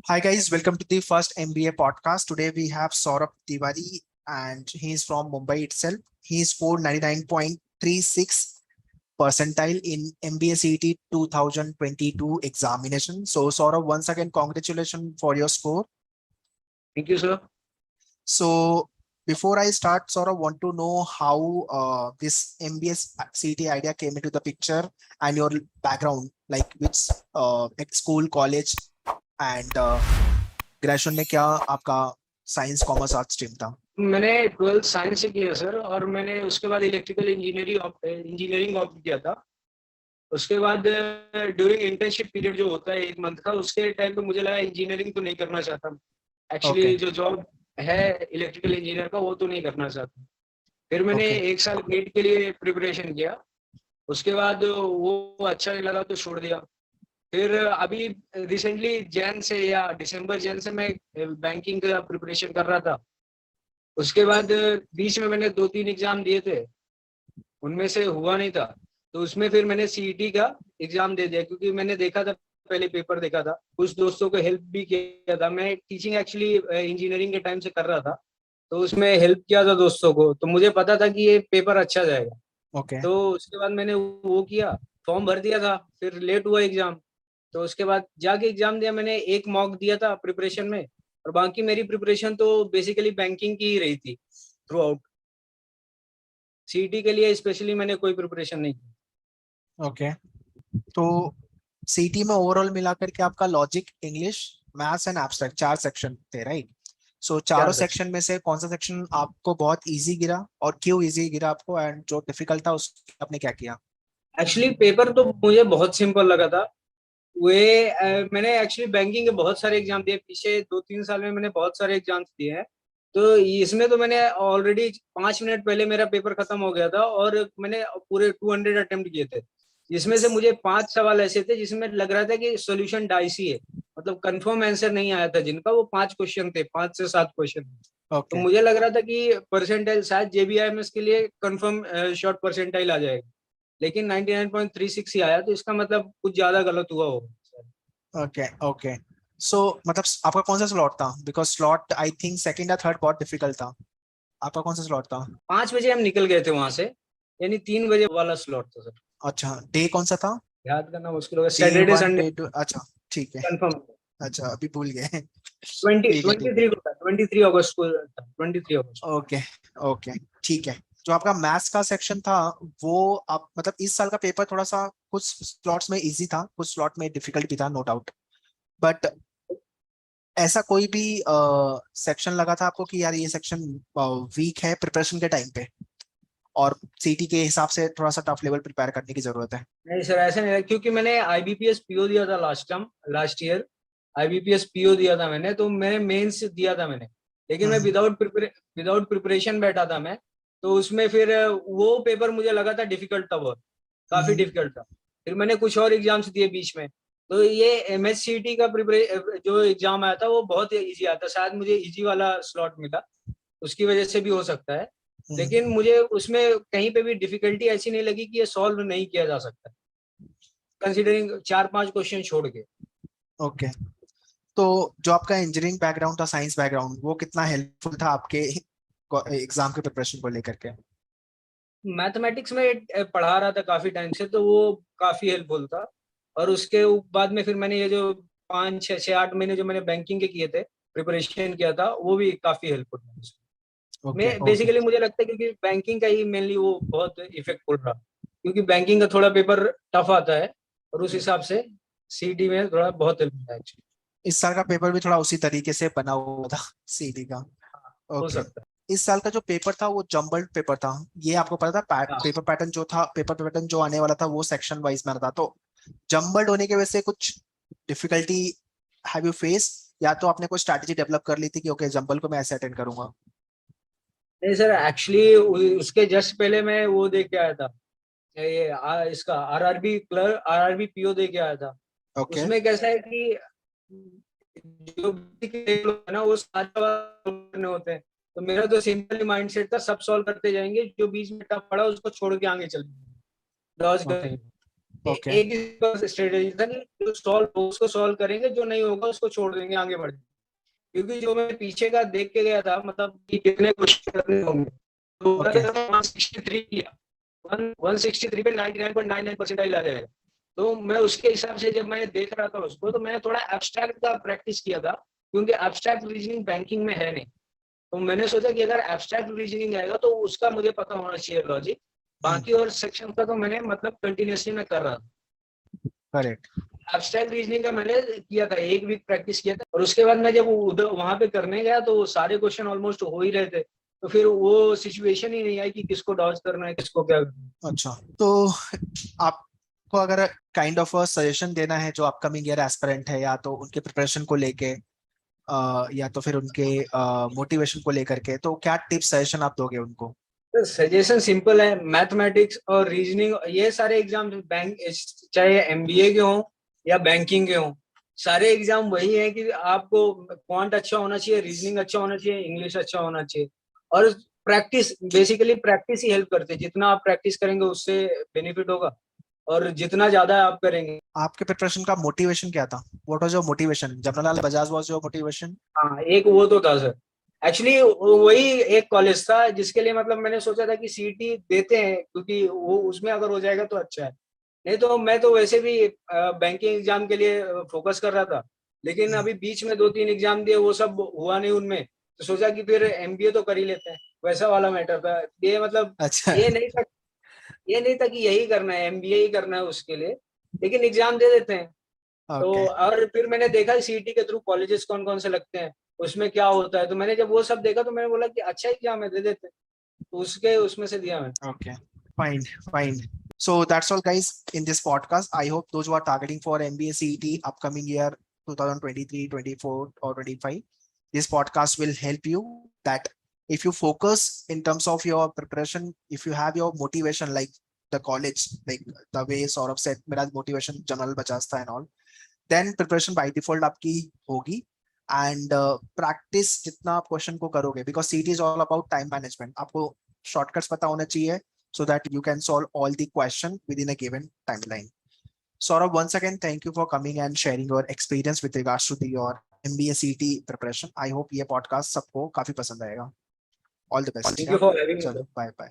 Hi guys, welcome to the first MBA podcast. Today we have Saurabh Tiwari and he is from Mumbai itself. He is 499.36 percentile in MBA CET 2022 examination. So Saurabh, once again, congratulations for your score. Thank you, sir. So before I start, Saurabh, want to know how this MBA CET idea came into the picture and your background, like which school, college and graduation में क्या आपका science commerce arts stream था? मैंने 12th science से किया sir, और मैंने उसके बाद इलेक्ट्रिकल इंजीनियरिंग ऑप्ट किया था। उसके बाद ड्यूरिंग इंटर्नशिप पीरियड जो होता है 1 मंथ का, उसके टाइम पे मुझे लगा इंजीनियरिंग तो नहीं करना चाहता। ओके एक्चुअली जो जॉब है इलेक्ट्रिकल इंजीनियर का वो तो नहीं करना चाहता। फिर मैंने ओके 1 साल गेट के लिए प्रिपरेशन किया। उसके बाद वो अच्छा नहीं लगा तो छोड़ दिया। फिर अभी रिसेंटली जैन से या दिसंबर जैन से मैं बैंकिंग का प्रिपरेशन कर रहा था। उसके बाद बीच में मैंने 2-3 एग्जाम दिए थे, उनमें से हुआ नहीं था। तो उसमें फिर मैंने सीईटी का एग्जाम दे दिया, क्योंकि मैंने देखा था, पहले पेपर देखा था, कुछ दोस्तों को हेल्प भी किया था। मैं टीचिंग एक्चुअली इंजीनियरिंग के टाइम से कर रहा था, तो उसमें हेल्प किया था दोस्तों को, तो मुझे पता था कि ये पेपर अच्छा जाएगा। ओके तो उसके बाद मैंने वो किया, फॉर्म भर दिया था। फिर लेट हुआ एग्जाम, तो उसके बाद जाके एग्जाम दिया। मैंने एक मॉक दिया था प्रिपरेशन में, और बाकी मेरी प्रिपरेशन तो बेसिकली बैंकिंग की ही रही थी थ्रू आउट। सीईटी के लिए स्पेशली मैंने कोई प्रिपरेशन नहीं की। ओके। तो सीटी में ओवरऑल मिलाकर के आपका logic, English, maths and abstract 4 section थे, राइट? सो चारों 4 सेक्शन। सेक्शन में से कौन सा सेक्शन आपको बहुत इजी गिरा और क्यों इजी गिरा आपको, एंड जो डिफिकल्ट था उस आपने क्या किया? एक्चुअली पेपर तो मुझे बहुत सिंपल लगा था। वे मैंने एक्चुअली बैंकिंग के बहुत सारे एग्जाम दिए, पीछे 2-3 साल में मैंने बहुत सारे एग्जाम्स दिए हैं। तो इसमें तो मैंने ऑलरेडी 5 मिनट पहले मेरा पेपर खत्म हो गया था, और मैंने पूरे 200 अटेम्प्ट किए थे। जिसमें से मुझे 5 सवाल ऐसे थे जिसमें लग रहा था कि सॉल्यूशन डाइसी है, मतलब कंफर्म आंसर नहीं आया था जिनका। वो 5 क्वेश्चन थे, 5 से 7 क्वेश्चन। तो ओके मुझे लग रहा था कि परसेंटाइल शायद जेबीआईएमएस के लिए कंफर्म शॉर्ट परसेंटाइल आ जाएगा, लेकिन 99.36 ही आया, तो इसका मतलब कुछ ज्यादा गलत हुआ होगा। Okay okay. सो मतलब आपका कौन सा स्लॉट था? Because slot I think second या थर्ड बहुत डिफिकल्ट था। आपका कौन सा स्लॉट था? 5 बजे हम निकल गए थे वहां से, यानी 3 बजे वाला स्लॉट था सर। अच्छा, डे कौन सा था? याद करना मुश्किल होगा, day Saturday one, Sunday day two, अच्छा ठीक है। कंफर्म। अच्छा, अभी भूल गए। ट्वेंटी ठीक है ट्वेंटी ठीक है। थ्री को था, 23 अगस्त को था, 23 अगस्त। ओके ओके ठीक है। जो आपका मैथ्स का सेक्शन था, वो आप मतलब इस साल का पेपर थोड़ा सा कुछ स्लॉट्स में इजी था, कुछ स्लॉट में डिफिकल्ट भी था, नो डाउट। बट ऐसा कोई भी सेक्शन लगा था आपको कि यार ये सेक्शन वीक है प्रिपरेशन के टाइम पे और सीटी के हिसाब से थोड़ा सा टफ लेवल प्रिपेयर करने की जरूरत है? नहीं सर, ऐसा नहीं है, क्योंकि मैंने आईबीपीएस पीओ दिया था लास्ट ईयर। आईबीपीएस पीओ दिया था मैंने, तो मैंने मेंस दिया था मैंने। लेकिन मैं हम्म विदाउट प्रिपरेशन बैठा था मैं। तो उसमें फिर वो पेपर मुझे लगा था डिफिकल्ट था बहुत, काफी हम्म डिफिकल्ट था। फिर मैंने कुछ और एग्जाम्स दिए बीच में। तो ये एमएससीटी का जो एग्जाम आया था वो बहुत इजी आया था, शायद मुझे इजी वाला स्लॉट मिला, उसकी वजह से भी हो सकता है। लेकिन हम्म। मुझे उसमें कहीं पे भी डिफिकल्टी ऐसी नहीं लगी कि ये सॉल्व नहीं किया जा सकता, कंसीडरिंग 4-5 क्वेश्चन छोड़ के। ओके। तो जो आपका इंजीनियरिंग बैकग्राउंड था, साइंस बैकग्राउंड, वो कितना हेल्पफुल था आपके एग्जाम के प्रिपरेशन को लेकर के? मैथमेटिक्स में पढ़ा रहा था काफी टाइम से, तो वो काफी हेल्पफुल था। और उसके बाद में फिर मैंने ये जो 5-6-8 महीने जो मैंने बैंकिंग के किए थे, प्रिपरेशन किया था, वो भी काफी हेल्पफुल था। ओके मैं ओके बेसिकली मुझे लगता है क्योंकि बैंकिंग का ही मेनली वो बहुत इफेक्टफुल रहा, क्योंकि बैंकिंग का थोड़ा पेपर टफ आता है, और उस हिसाब से सीडी में थोड़ा बहुत हेल्प होता है actually। इस साल का पेपर भी थोड़ा उसी तरीके से बना हुआ था, सीडी का। हाँ, हो ओके। सकता इस साल का जो पेपर था वो जम्बल्ड पेपर था, ये आपको पता था? है। हाँ। पेपर पैटर्न जो था, पेपर पैटर्न जो आने वाला था वो सेक्शन वाइज में था, तो जम्बल्ड होने की वजह से कुछ डिफिकल्टी हैव यू फेस, या तो आपने कोई स्ट्रैटेजी डेवलप कर ली थी कि ओके जम्बल को मैं ऐसे अटेंड करूंगा? नहीं सर, एक्चुअली उसके जस्ट पहले मैं वो देख के आया था, इसका आरआरबी क्लर्क, आरआरबी पीओ दे के आया था। ओके उसमें कैसा है कि जो basic level है ना, वो सारे करने होते हैं। तो मेरा तो सिंपल माइंड सेट था, सब सॉल्व करते जाएंगे, जो बीच में टफ पड़ा उसको छोड़ के आगे चलेंगे, लॉस ओके करेंगे। Okay. एक ही स्ट्रेटेजी था कि जो सॉल्व उसको सॉल्व करेंगे, जो नहीं होगा उसको छोड़ देंगे, आगे बढ़ जाएंगे। क्योंकि जो मैं पीछे का देख के गया था, मतलब कि कितने क्वेश्चन करने होंगे, तो Okay. 163 किया, 163 पे 99.99 परसेंटाइल आ जाएगा। तो मैं उसके हिसाब से जब मैं देख रहा था उसको, तो मैंने थोड़ा एब्स्ट्रैक्ट का प्रैक्टिस किया था, क्योंकि एब्स्ट्रैक्ट रीजनिंग बैंकिंग में है नहीं। तो मैंने सोचा कि अगर एब्स्ट्रैक्ट रीजनिंग आएगा तो उसका मुझे पता होना चाहिए लॉजिक, बाकी और सेक्शन का तो मैंने मतलब कंटिन्यूअसली मैं कर रहा था। Correct. एब्स्ट्रैक्ट रीजनिंग का मैंने किया था, 1 वीक प्रैक्टिस किया था, और उसके बाद मैं जब उधर वहां पे करने गया तो सारे क्वेश्चन ऑलमोस्ट हो ही रहे थे, तो फिर वो सिचुएशन ही नहीं आई कि किसको डॉज करना है, किसको क्या करना है। अच्छा, तो आपको अगर काइंड ऑफ सजेशन देना है जो अपकमिंग ईयर एस्पिरेंट है, या तो उनके प्रिपरेशन को लेके या तो फिर उनके मोटिवेशन को लेकर के, तो क्या टिप्स सजेशन आप दोगे उनको? तो सजेशन सिंपल है, मैथमेटिक्स और रीजनिंग ये सारे एग्जाम, बैंक चाहे एमबीए के हों या बैंकिंग के हों, सारे एग्जाम वही है कि आपको क्वांट अच्छा होना चाहिए, रीजनिंग अच्छा होना चाहिए, इंग्लिश अच्छा होना चाहिए, और प्रैक्टिस, बेसिकली प्रैक्टिस ही हेल्प करते है। जितना आप प्रैक्टिस करेंगे उससे बेनिफिट होगा, और जितना ज्यादा आप करेंगे। आपके प्रिपरेशन का मोटिवेशन क्या था? What was your motivation? Jamnalal Bajaj was your motivation? हाँ, एक वो तो था सर। एक्चुअली वही एक कॉलेज था जिसके लिए मतलब मैंने सोचा था कि सीईटी देते हैं, क्योंकि वो उसमें अगर हो जाएगा तो अच्छा है। नहीं तो मैं तो वैसे भी बैंकिंग एग्जाम के लिए फोकस कर रहा था, लेकिन अभी बीच में 2-3 एग्जाम दिए, वो सब हुआ नहीं उनमें, तो सोचा कि फिर एमबीए तो कर ही लेते हैं, वैसा वाला मैटर था ये। मतलब अच्छा। ये नहीं था ये नहीं था कि यही करना है, एमबीए ही करना है उसके लिए, लेकिन एग्जाम दे देते हैं। तो ओके, और फिर मैंने देखा सीईटी के थ्रू कॉलेजेस कौन कौन से लगते हैं, उसमें क्या होता है, तो मैंने जब वो सब देखा तो मैंने बोला कि अच्छा एग्जाम है, दे देते हैं, तो उसके उसमें से दिया मैंने। okay, fine. So that's all, guys, in this podcast. I hope those who are targeting for MBA CET upcoming year 2023, 24, or 25, this podcast will help you that if you focus in terms of your preparation, if you have your motivation like the college, like the way Saurabh said, मेरा motivation Jamal Bajaj था and all, then preparation by default आपकी होगी. And practice जितना आप question को करोगे, because CET is all about time management, आपको shortcuts पता होना चाहिए so that you can solve all the question within a given timeline. Saurabh, once again, thank you for coming and sharing your experience with regards to your MBA CET preparation. I hope ये podcast सबको काफी पसंद आएगा. All the best. Thank you Yeah. For having me. चलो, bye bye.